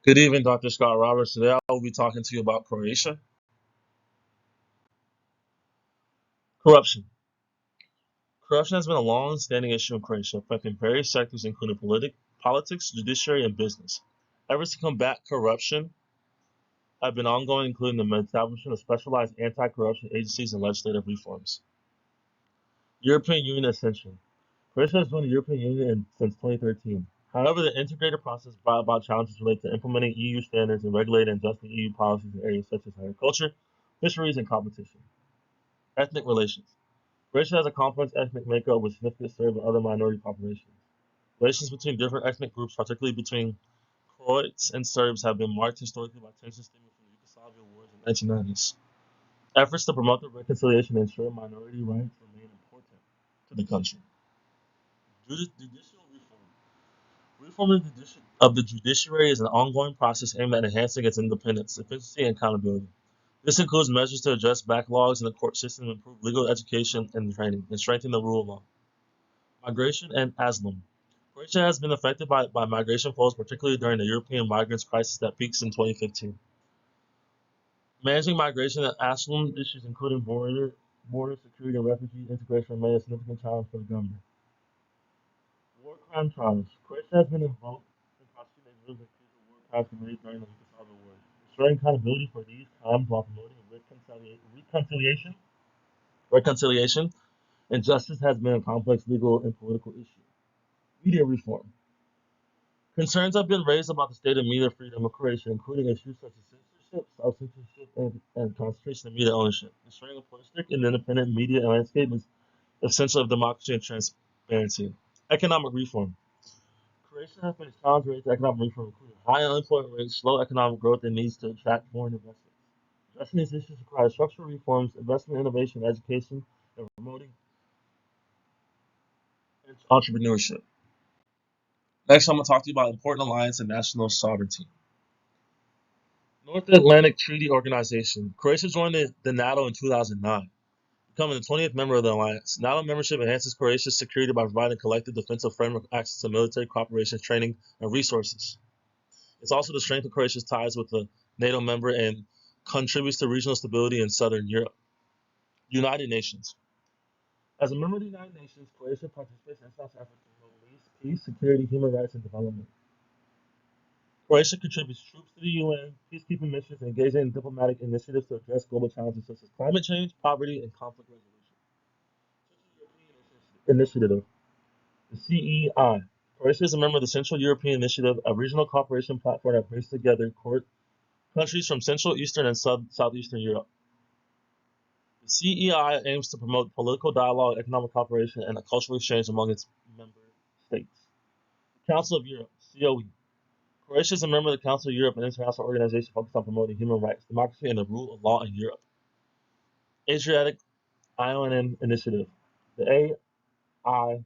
Good evening, Dr. Scott Roberts. Today I will be talking to you about Croatia. Corruption. Corruption has been a long-standing issue in Croatia, affecting various sectors including politics, judiciary, and business. Efforts to combat corruption have been ongoing, including the establishment of specialized anti-corruption agencies and legislative reforms. European Union ascension. Croatia has joined the European Union since 2013. However, the integrated process brought about challenges related to implementing EU standards and regulating and adjusting EU policies in areas such as agriculture, fisheries, and competition. Ethnic relations. Croatia has a complex ethnic makeup with significant Serb and other minority populations. Relations between different ethnic groups, particularly between Croats and Serbs, have been marked historically by tensions stemming from the Yugoslavia wars in the 1990s. Efforts to promote the reconciliation and ensure minority rights remain important to the country. Judicial reform. Reform of the judiciary is an ongoing process aimed at enhancing its independence, efficiency, and accountability. This includes measures to address backlogs in the court system, improve legal education and training, and strengthen the rule of law. Migration and asylum. Croatia has been affected by migration flows, particularly during the European migrants crisis that peaks in 2015. Managing migration and asylum issues, including border security and refugee integration, remain a significant challenge for the government. War crime trials. Croatia has been involved in prosecuting individuals accused of war crimes committed during the Yugoslavia war, ensuring accountability for these crimes while promoting reconciliation and justice has been a complex legal and political issue. Media reform. Concerns have been raised about the state of media freedom of Croatia, including issues such as censorship, self-censorship, and concentration of media ownership. Ensuring a pluralistic and independent media landscape is essential of democracy and transparency. Economic reform. Croatia has faced challenges related to economic reform, including high unemployment rates, slow economic growth, and needs to attract foreign investment. Addressing these issues requires structural reforms, investment in innovation, education, and promoting entrepreneurship. Next, I'm going to talk to you about important alliance and national sovereignty. North Atlantic Treaty Organization. Croatia joined the NATO in 2009, becoming the 20th member of the alliance. NATO membership enhances Croatia's security by providing collective defensive framework access to military cooperation, training, and resources. It's also to strengthen Croatia's ties with the NATO member and contributes to regional stability in southern Europe. United Nations. As a member of the United Nations, Croatia participates in international efforts to promote peace, security, human rights, and development. Croatia contributes troops to the UN, peacekeeping missions, and engages in diplomatic initiatives to address global challenges such as climate change, poverty, and conflict resolution. Initiative, the CEI. Croatia is a member of the Central European Initiative, a regional cooperation platform that brings together countries from Central, Eastern, and Southeastern Europe. The CEI aims to promote political dialogue, economic cooperation, and a cultural exchange among its member states. Council of Europe, COE. Croatia is a member of the Council of Europe, an international organization focused on promoting human rights, democracy, and the rule of law in Europe. Adriatic Ionian Initiative, the AII.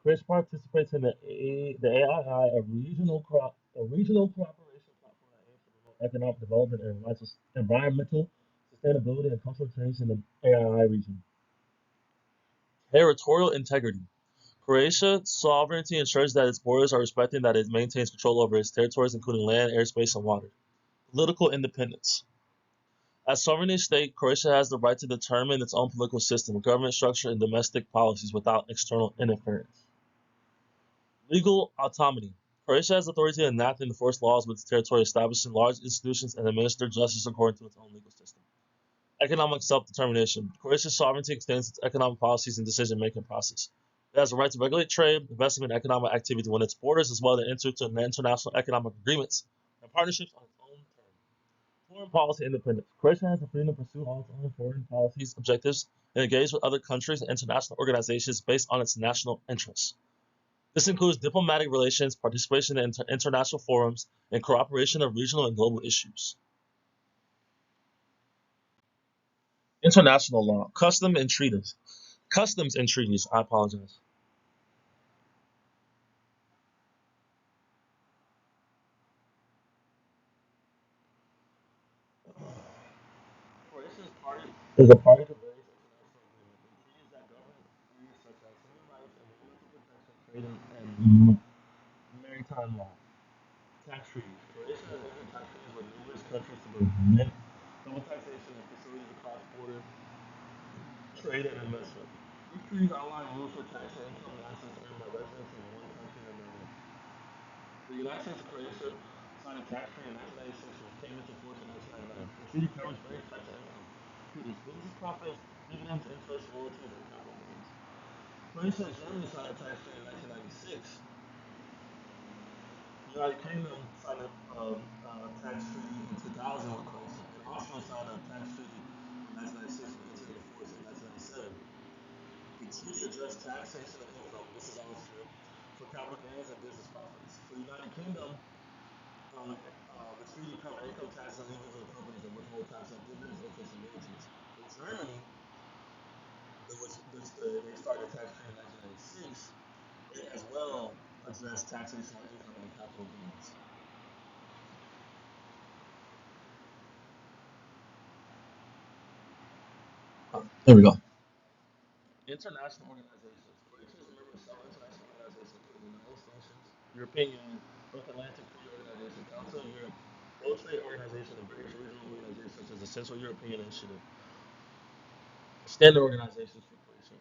Croatia participates in the AII, a regional cooperation platform that aims to promote economic development and environmental sustainability and cultural change in the AII region. Territorial integrity. Croatia's sovereignty ensures that its borders are respected and that it maintains control over its territories, including land, airspace, and water. Political independence. As sovereign state, Croatia has the right to determine its own political system, government structure, and domestic policies without external interference. Legal autonomy. Croatia has authority to enact and enforce laws with its territory, establishing large institutions and administer justice according to its own legal system. Economic self-determination. Croatia's sovereignty extends its economic policies and decision-making process. It has the right to regulate trade, investment, and economic activity within its borders, as well as enter into international economic agreements and partnerships on its own terms. Foreign policy independence. Croatia has the freedom to pursue all its own foreign policies, objectives, and engage with other countries and international organizations based on its national interests. This includes diplomatic relations, participation in international forums, and cooperation of regional and global issues. International law, customs and treaties. I apologize. Croatia is a party to various international agreements and treaties that govern areas such as human rights, environmental protection, trade, and maritime law. Tax treaties. Croatia has entered tax treaties with numerous countries to prevent double taxation and facilities across border trade and investment. These treaties outline rules for tax and income and assets earned by residents in one country and another. The United States and Croatia signed a tax treaty in 1996, which came into force in 1999. The treaty covers various types of income, including business profits, dividends, interest, royalties, and capital gains. Croatia and Germany signed a tax treaty in 1996. The United Kingdom signed a tax treaty in 2000 with Croatia, and Austria signed a tax treaty in 1996 and entered into force in 1997. The treaty addressed taxation of income, this is Austria, for capital gains and business profits. For the United Kingdom, the treaty covered income tax on individual companies and withhold tax on dividends, interest, and royalties. In Germany, they started a tax treaty in 1996. It as well addressed taxation on income and capital gains. There we go. International organizations. Croatia is a member of several international organizations, including the United Nations, European Union, North Atlantic Treaty Organization, Council of Europe, World Trade Organization, and various regional organizations such as the Central European Initiative. Standard organizations for Croatia.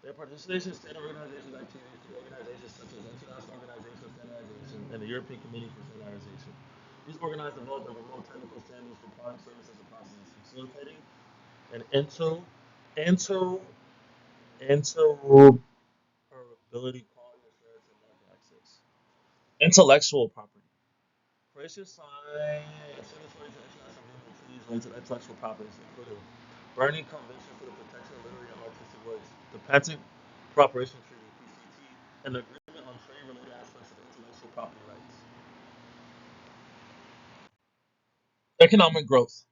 Their participation in standard organizations activities through organizations such as International Organization for Standardization and the European Committee for Standardization. These organize development of remote technical standards for products, services, and processes, facilitating an interoperability, quality assurance, and market access. Intellectual property. Croatia signed signatories to international agreement treaties related to intellectual properties, including Berne Convention for the Protection of Literary and Artistic Works, the Patent Cooperation Treaty (PCT), and the Agreement on Trade-related aspects of intellectual property rights. Economic growth.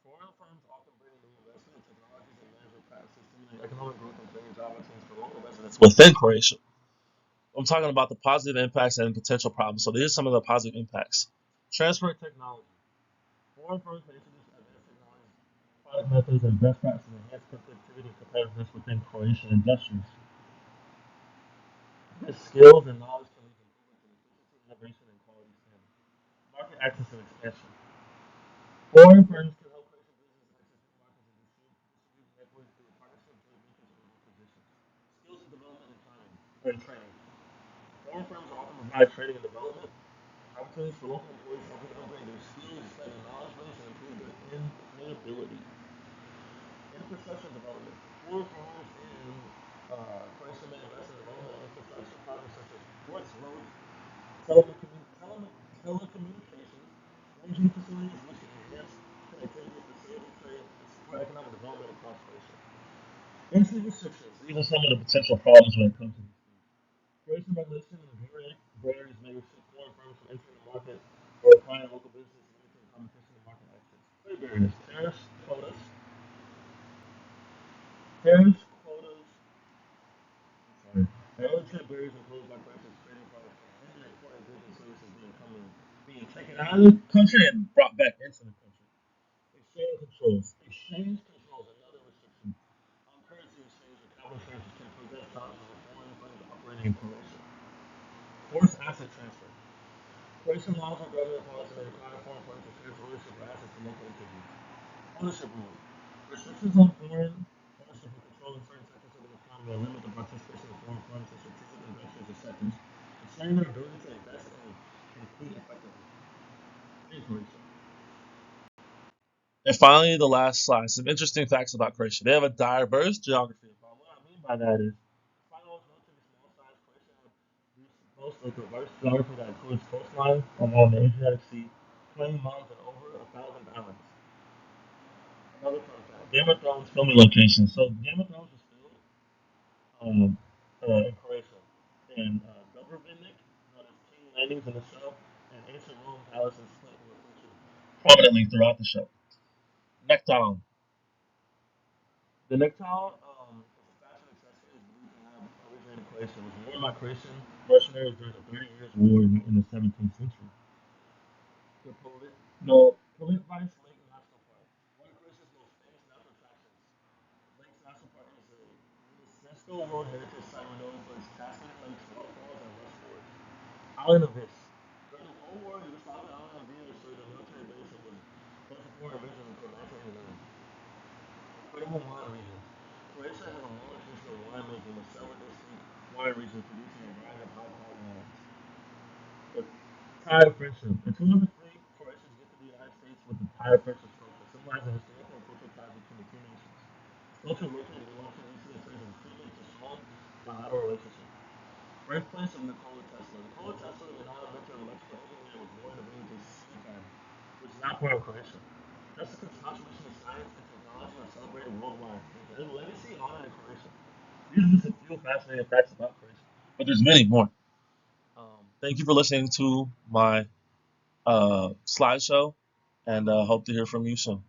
Foreign firms often bring new investment, technologies, and management practices, stimulating economic growth and creating job opportunities for local residents within Croatia. I'm talking about the positive impacts and potential problems. So these are some of the positive impacts. Transfer of technology. Foreign firms may introduce advanced technologies, product methods, and best practices to enhance productivity and competitiveness within Croatian industries. This skills and knowledge can lead to improvements in efficiency, innovation, and quality standards. Market access and expansion. Foreign firms can help Croatian businesses access new markets and distribution networks through partnership, joint ventures, or acquisitions. Skills and development and training. Foreign firms often provide training and development opportunities for local employees, helping them upgrade their skills, expand their knowledge base, and improve their employability. Infrastructure development. Foreign firms in Croatia may invest in development of infrastructure projects such as ports, roads, telecommunications, energy facilities, which can enhance connectivity, facilitate trade, and support economic development across Croatia. Entry restrictions. These are some of the potential problems when it comes to these things. Croatian regulation and bureaucratic barriers may restrict foreign firms from entering the market or requiring local businesses to maintain competition and market access. Trade barriers, tariffs, quotas, sorry, and other trade barriers imposed by Croatia's trading partners can hinder important goods and services being taken out of the country and brought back into the country. Exchange controls. Exchange controls, another restriction on currency exchange or capital transfers can present challenges for foreign firms operating in Croatia. Forced asset transfer. Croatian laws and government policy may require foreign firms to transfer ownership of assets to local entities. Ownership rules. Restrictions on foreign ownership and control in certain sectors of the economy will limit the participation of foreign firms in strategic industries or sectors, constraining their ability to invest and compete effectively in Croatia. And finally, the last slide. Some interesting facts about Croatia. They have a diverse geography. What I mean by that is, despite its relatively small size, Croatia boasts a diverse geography that includes coastline along the Adriatic Sea, plain mountains, and over 1,000 islands. Another fun fact: Game of Thrones filming location. So Game of Thrones was filmed um, in Croatia, in Dubrovnik, known as King Landings in the show, and ancient Rome palaces were featured prominently throughout the show. Necton. The Necton is a fashion accessory believed to have originated in Croatia. It was worn by Croatian mercenaries during the 30 Years' War in the 17th century. The Plitvice Lake National Park. One of Croatia's most famous natural attractions. Lakes National Park is a UNESCO World Heritage Site renowned for its cascading lakes, waterfalls, and lush forests. Island of Vis. more inventions until 1989. Incredible wine region. Croatia has a long history of winemaking with several distinct wine regions producing a variety of high quality wines. The Tide of Friendship. In 2003, Croatia's gifted the United States with the Tide of Friendship Trophy, symbolizing historical and cultural ties between the two nations. Sculpture located alongside Eastern and serves as a tribute to strong bilateral relationship. Birthplace of Nikola Tesla. Nikola Tesla, the renowned inventor of electrical engineering, was born in the village of Sivan, which is now part of Croatia. Tesla's contribution to science and technology are celebrated worldwide. His legacy honored in Croatia. These are just a few fascinating facts about Croatia, but there's many more. Thank you for listening to my slideshow, and hope to hear from you soon.